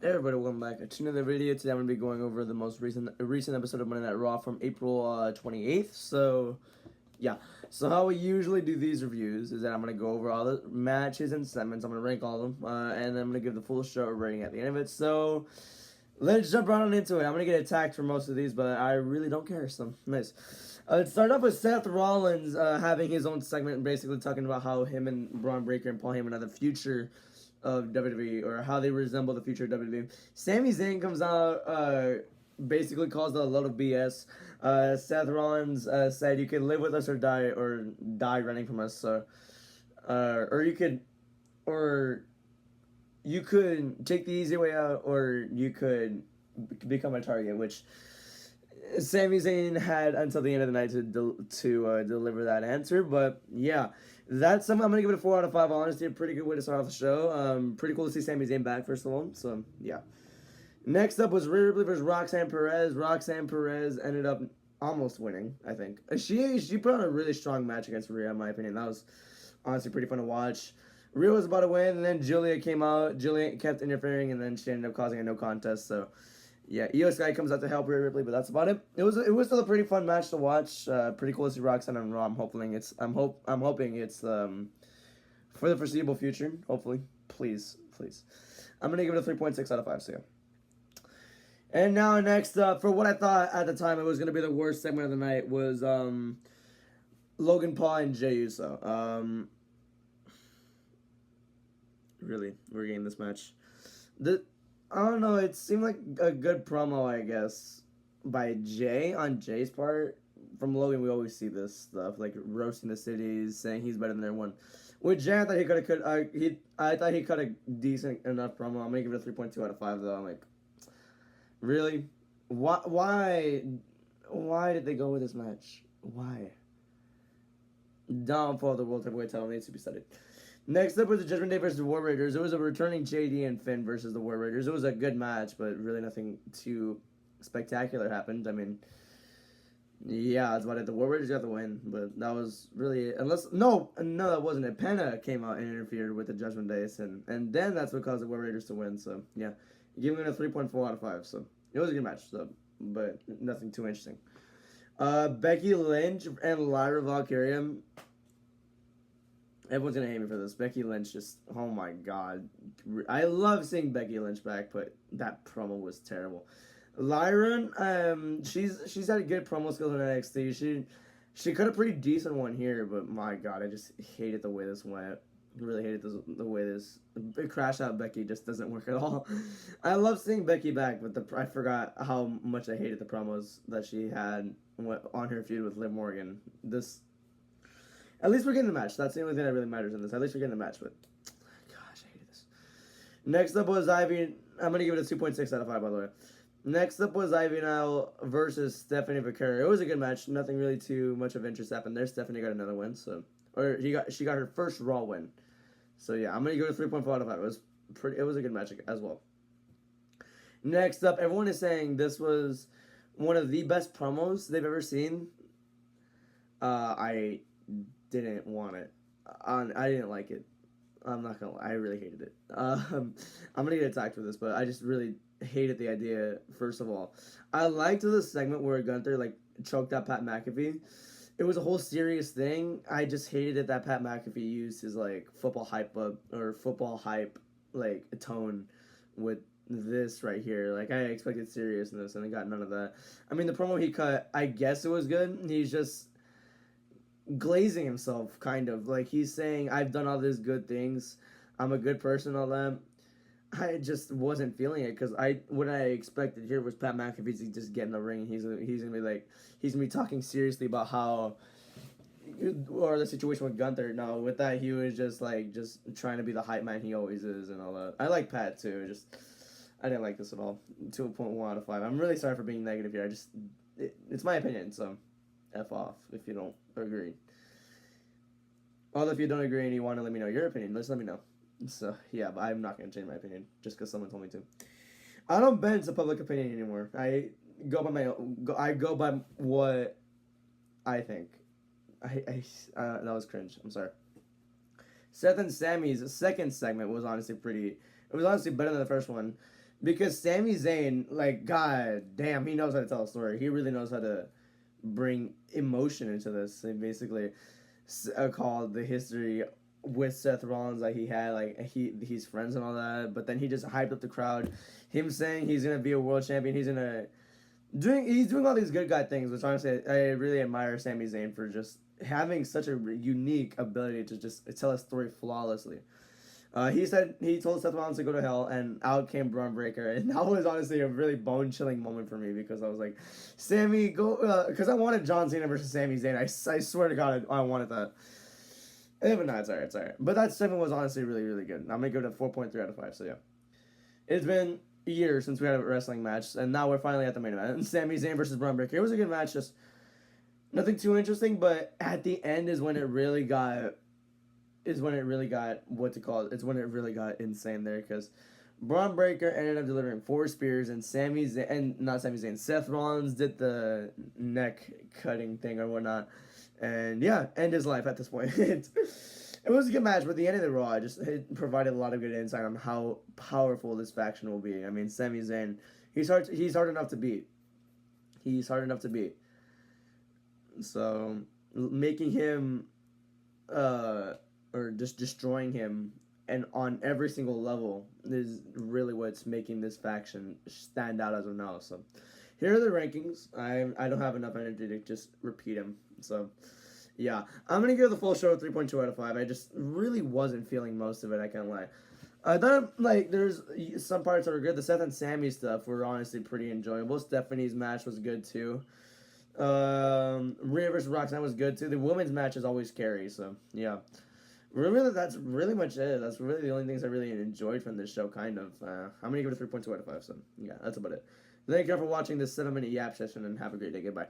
Hey everybody, welcome back to another video. Today I'm going to be going over the most recent episode of Monday Night Raw from April 28th. So, yeah. So how we usually do these reviews is that I'm going to go over all the matches and segments. I'm going to rank all of them, and then I'm going to give the full show rating at the end of it. So, let's jump right on into it. I'm going to get attacked for most of these, but I really don't care, so nice. Let's start off with Seth Rollins having his own segment and basically talking about how him and Braun Breaker and Paul Heyman are the future of WWE, or how they resemble the future of WWE. Sami Zayn comes out, basically calls it a lot of BS. Seth Rollins said, "You can live with us or die running from us." So, or you could take the easy way out, or you could become a target, which Sami Zayn had until the end of the night to deliver that answer. But yeah, that's something I'm gonna give it a 4 out of 5. Honestly, a pretty good way to start off the show. Pretty cool to see Sami Zayn back first of all. So yeah. Next up was Rhea Ripley versus Roxanne Perez. Roxanne Perez ended up almost winning. I think she put on a really strong match against Rhea, in my opinion. That was honestly pretty fun to watch. Rhea was about to win, and then Julia came out. Julia kept interfering, and then she ended up causing a no contest. So yeah, Io Sky comes out to help Rhea Ripley, but that's about it. It was still a pretty fun match to watch. Pretty cool to see Roxanne on Raw. I'm hoping it's for the foreseeable future. Hopefully, please. I'm gonna give it a 3.6 out of 5. So yeah. And now next up, for what I thought at the time it was gonna be the worst segment of the night, was Logan Paul and Jey Uso. Really, we're getting this match. I don't know, it seemed like a good promo, I guess, by Jey on Jey's part. From Logan, we always see this stuff, like roasting the cities, saying he's better than everyone. With Jey, I thought I thought he cut a decent enough promo. I'm gonna give it a 3.2 out of 5 though. I'm like, really? Why did they go with this match? Why? Downfall of the World Heavyweight title needs to be studied. Next up was the Judgment Day versus the War Raiders. It was a returning JD and Finn versus the War Raiders. It was a good match, but really nothing too spectacular happened. I mean, yeah, that's about it. The War Raiders got the win, but that was really it. No, that wasn't it. Penta came out and interfered with the Judgment Days, and then that's what caused the War Raiders to win. So yeah, giving it a 3.4 out of 5. So it was a good match, so, but nothing too interesting. Becky Lynch and Lyra Valkyria. Everyone's gonna hate me for this. Becky Lynch just, oh my god. I love seeing Becky Lynch back, but that promo was terrible. Lyra, she's had a good promo skills in NXT. She cut a pretty decent one here, but my god, I just hated the way this went. Really hated the way this crash out Becky just doesn't work at all. I love seeing Becky back, but I forgot how much I hated the promos that she had on her feud with Liv Morgan. At least we're getting the match. That's the only thing that really matters in this. At least we're getting the match, but gosh, I hated this. Next up was Ivy. I'm gonna give it a 2.6 out of 5, by the way. Next up was Ivy Nile versus Stephanie Vaquero. It was a good match. Nothing really too much of interest happened there. Stephanie got another win, she got her first Raw win. So yeah, I'm gonna go to 3.4 out of 5. It was a good match as well. Next up, everyone is saying this was one of the best promos they've ever seen. I didn't want it. I didn't like it. I'm not gonna lie, I really hated it. I'm gonna get attacked for this, but I just really hated the idea. First of all, I liked the segment where Gunther like choked out Pat McAfee. It was a whole serious thing. I just hated it that Pat McAfee used his like football hype like tone with this right here. Like I expected seriousness, and I got none of that. I mean, the promo he cut, I guess it was good. He's just glazing himself, kind of like he's saying, "I've done all these good things. I'm a good person." All that. I just wasn't feeling it because what I expected here was Pat McAfee to just get in the ring. And he's gonna be talking seriously about how, or the situation with Gunther. No, with that he was just trying to be the hype man he always is and all that. I like Pat too. I didn't like this at all. 2.1 out of 5. I'm really sorry for being negative here. It's my opinion, so F off if you don't agree. Although if you don't agree and you want to let me know your opinion, just let me know. So yeah, but I'm not gonna change my opinion just because someone told me to. I don't bend to public opinion anymore. I go by what I think. That was cringe. I'm sorry. Seth and Sammy's second segment was honestly better than the first one. because Sami Zayn, like, god damn, he knows how to tell a story. He really knows how to bring emotion into this. And basically, called the history with Seth Rollins that he had, like he's friends and all that. But then he just hyped up the crowd. Him saying he's gonna be a world champion. He's doing all these good guy things, which honestly I really admire Sami Zayn for just having such a unique ability to just tell a story flawlessly. He told Seth Rollins to go to hell, and out came Braun Breaker, and that was honestly a really bone chilling moment for me because I was like, Sammy, go, because I wanted John Cena versus Sami Zayn. I swear to God, I wanted that. But no, it's alright. But that segment was honestly really, really good. I'm gonna give it a 4.3 out of 5. So yeah, it's been years since we had a wrestling match, and now we're finally at the main event. Sami Zayn versus Braun Breaker. It was a good match, just nothing too interesting. But at the end is when it really got what to call it. It's when it really got insane there because Braun Breaker ended up delivering 4 spears, and Seth Rollins did the neck cutting thing or whatnot, and yeah, end his life at this point. It was a good match, but at the end of the Raw, it provided a lot of good insight on how powerful this faction will be. I mean, Sami Zayn, he's hard enough to beat. He's hard enough to beat. So making him, or just destroying him, and on every single level is really what's making this faction stand out as of now. So here are the rankings. I don't have enough energy to just repeat them. So yeah, I'm gonna give the full show a 3.2 out of 5. I just really wasn't feeling most of it. I can't lie. I thought like there's some parts that were good. The Seth and Sammy stuff were honestly pretty enjoyable. Stephanie's match was good too. Rhea versus Roxanne was good too. The women's match is always scary. So yeah. Really, that's really much it. That's really the only things I really enjoyed from this show, kind of. I'm going to give it a 3.2 out of 5, so yeah, that's about it. Thank you all for watching this 7-minute yap session, and have a great day. Goodbye.